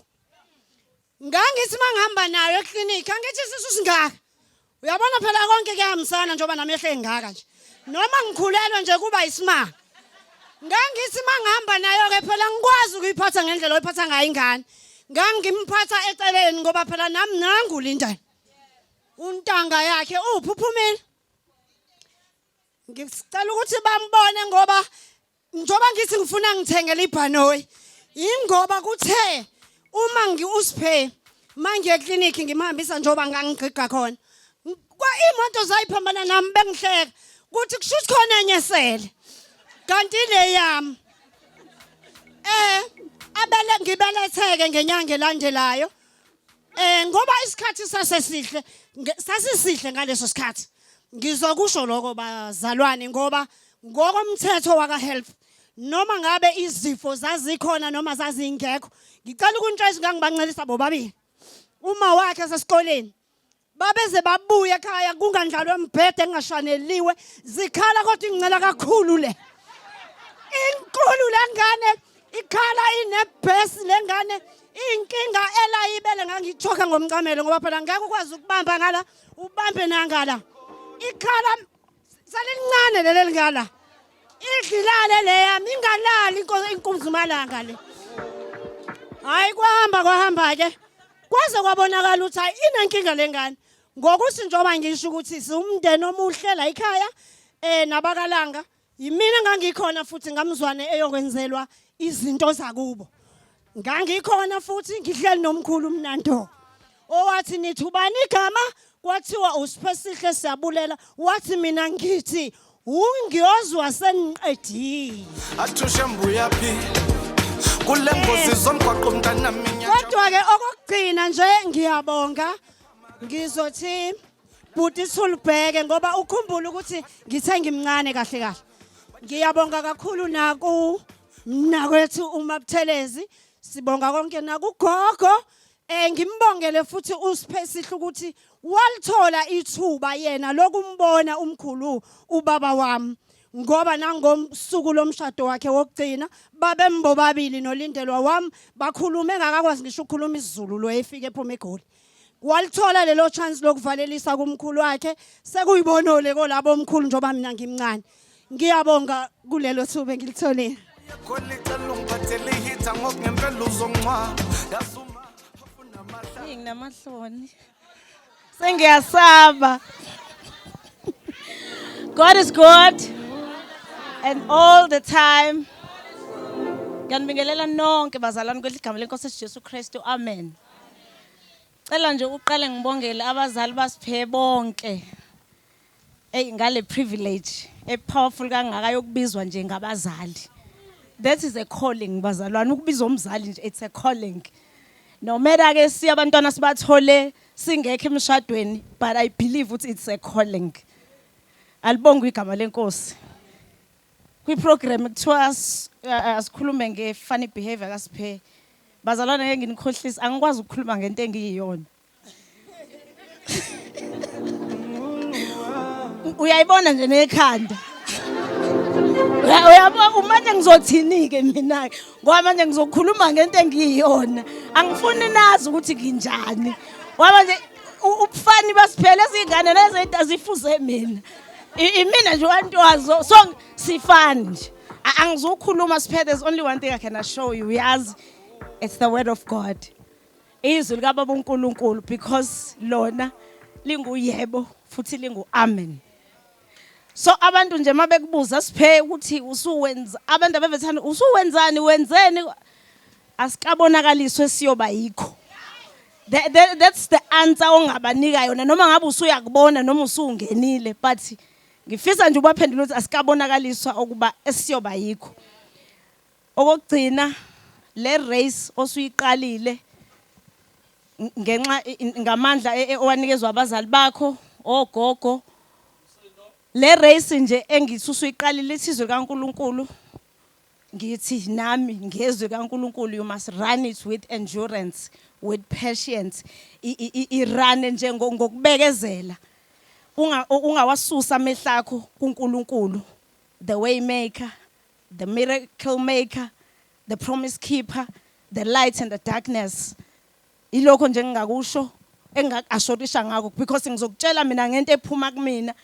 Ngangithi mangihamba nayo eclinic angithi isisu singaka. Uyabona phela konke kuyahambisana njoba namehlo engaka nje. Noma ngikhulelwe nje kuba isimanga. Ngangithi mangihamba nayo ke phela ngikwazi ukuyiphatha ngendlela oyiphatha ngayo ingane. Ngangimphatha eceleni ngoba phela nami nangu lindani. Untanga yakhe uphuphumile. Ngicela ukuthi bambone ngoba njoba ngithi ngifuna ngithengele ibhanoyi. Ingoba kuthe uma uSiphe manje eclinic ngimhambisa njoba ngangigqiga khona. Kwa imoto zayiphambana nami bengihleka. Kuthi kushuthi khona enyesele. Kanti le yami. Ngibeletheke ngenyanga elandelayo. Ngoba isikhathi sasisihle ngaleso sikhathi. Ngizokusho lokho bazalwane ngoba ngokomthetho waka health noma ngabe izifo zazikhona noma zazingekho. Ngicela ukuntshelisa ngangibancelisa bobabili. Uma wakhe sesikoleni babeze babuya ekhaya kungandlalwe embhede engashaneliwe zikhala kodwa ingcela kakhulu le. Inkulu lengane ikhala inebhesi lengane inkinga elayibele ngangithoka ngomncamelo ngoba phela ngeke ukwazi ukubamba ngala ubambe nangala. Ikhala salincane leli ngala. Idlilale leya mingalali inkunzi malanga le. Hayi kwahamba ke. Kwaze kwabonakala ukuthi hayi inenkinga lengane. Ngokuthi njoba ngisho ukuthi siumndeni omuhle la ekhaya nabakalanga. Yimina ngangikhona futhi ngamzwane eyokwenzelwa izinto zakubo. Ngangikhona futhi ngihleli nomkhulu umnando. Owathi nithi ubani igama kwathiwa uSiphe Sihle siyabulela wathi mina ngithi ungiyozwa seniqedile. Athushe mbuya phi kule ngozi zomgwaqo mntana minya. Kodwa ke okugcina nje ngiyabonga. Ngizothi buti Thulubheke ngoba ukhumbula ukuthi ngithe ngimncane kahle. Ngiyabonga kakhulu nakwethu uMabuthelezi. Sibonga konke nakugogo. Ngimbongele futhi uSiphe Sihle ukuthi walithola ithuba yena lokumbona umkhulu ubaba wami ngoba nangomsuku lomshado wakhe wokugcina babembo babili nolindelwa wami bakhulume engakakwazi ngisho ukukhuluma isiZulu lo efike ephuma eGoli. Walithola lelo chance lokuvalelisa kumkhulu wakhe sekuyibonole kolabo omkhulu njoba mina ngimncane. Ngiyabonga kulelo thuba engilitholile. Nginamahloni. Sengiyasaba. God is good and all the time. Ngiyanibingelela nonke bazalwane kweligama lenkosi Jesu Kristu. Amen. Cela nje uqale ngibongele abazali baSiphe bonke. Ngale privilege powerful kangaka yokubizwa nje ngabazali. That is a calling bazalwane ukubizwa umzali nje it's a calling. No matter ke si abantwana sibathole singekho emshadweni but I believe it's a calling. Alibonga igama lenkosi. Kwi program kuthiwa asikhulume nge funny behavior kaSiphe. bazalwane ngeke nginikhohlise angikwazi ukukhuluma ngento engiyiyona. Uyayibona nje nekhanda. Uyabona manje ngizothini ke mina ngoba manje ngizokhuluma ngento engiyiyona. Angifuni nazi ukuthi nginjani. Ngoba nje ubufani basiphele izingane lezi azifuze mina. Imina nje wantwazo so sifani nje. Angizokhuluma siphethe. There's only one thing I can assure you. Yazi it's the word of God. Izwi lika Baba uNkulunkulu because lona linguyebo futhi lingu amen. So abantu nje mabekubuza siphe ukuthi usuwenza abantu abevethana usuwenzani wenzeni asikabonakaliswe siyoba yikho. That's the answer ongabanika yona noma ngabe usuyakubona noma usungenile but ngifisa nje ubaphendula ukuthi asikabonakaliswa okuba esiyoba yikho. Okugcina le race osuyiqalile ngenxa ngamandla owanikezwa abazali bakho ogogo. Le race nje engisusuyiqalile isizwe kaNkuluNkulu ngithi nami ngezwe kaNkuluNkulu you must run it with endurance with patience irun nje ngokubekezela ungawasusa amehlakho kuNkuluNkulu the way maker the miracle maker the promise keeper the light and the darkness ilokho nje ngingakusho engakashorisha ngakho because ngizokutshela mina ngento ephuma kumina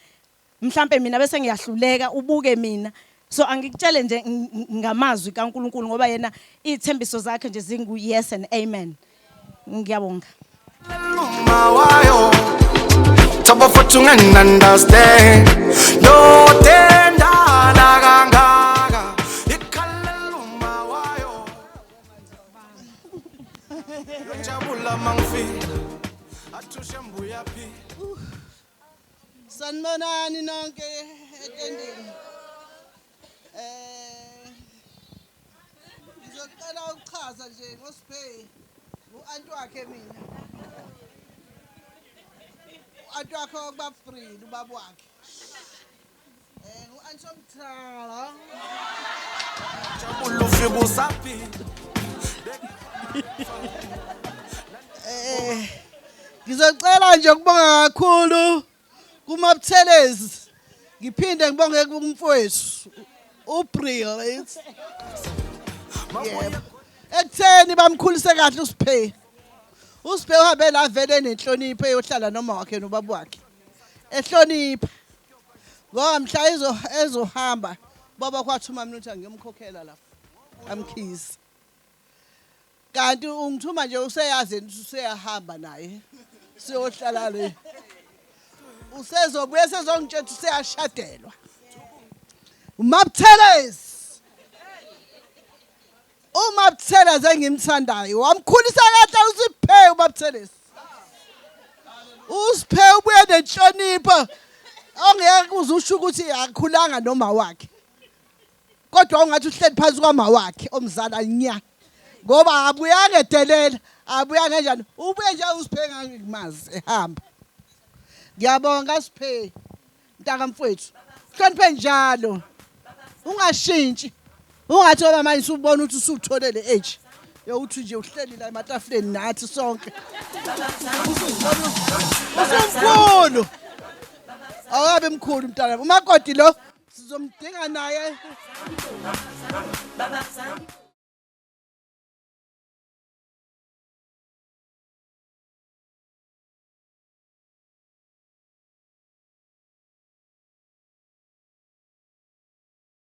mhlambe mina bese ngiyahluleka ubuke mina so angikutshele nje ngamazwi kaNkuluNkulu ngoba yena izithembiso zakhe nje zingu yes and amen. Ngiyabonga. Top of what you can understand. No tenda la ganga. Ikaleluma wayo. Yojabula mangfi. Atushambu yapi. Sanibonani nonke etendeni. Ngizocela ukuchaza nje ngosiphe uanti wakhe mina. Uanti wakhe okuba free ubaba wakhe. Uanti omthala. Jabulu fibu sapi. Ngizocela nje ukubonga kakhulu kuMabuthelezi. Ngiphinde ngibonge kumfowethu uBril. Yebo. Ekutheni bamkhulise kahle uSiphe. uSiphe uhambe la vele nenhlonipho eyohlala noma wakhe nobaba wakhe. Ehlonipha. Ngoba mhla ezohamba baba kwathuma mina ukuthi ngiyomkhokhela lapha. Amkhisi. Kanti ungithuma nje useyazi useyahamba naye. Siyohlala le. Usezobuye sezongitshela useyashadelwa. uMabuthelezi. uMabuthelezi engimthandayo wamkhulisa kahle uSiphe uMabuthelezi. uSiphe ubuye nenhlonipho ongeke uzusho ukuthi akukhulanga noma wakhe. Kodwa ungathi uhleli phansi kwama wakhe omzala nya. Ngoba abuyanga edelela, abuyanga kanjani. Ubuye nje uSiphe ngangimazi ehamba. Ngiyabonga Siphe. Mntaka mfowethu. Hloniphe njalo. Ungashintshi. Ungathi ngoba manje usubona ukuthi usutholele age. Yokuthi nje uhleli la ematafuleni nathi sonke. Usumkhulu. Awabe mkhulu mntana. uMakoti lo sizomdinga naye.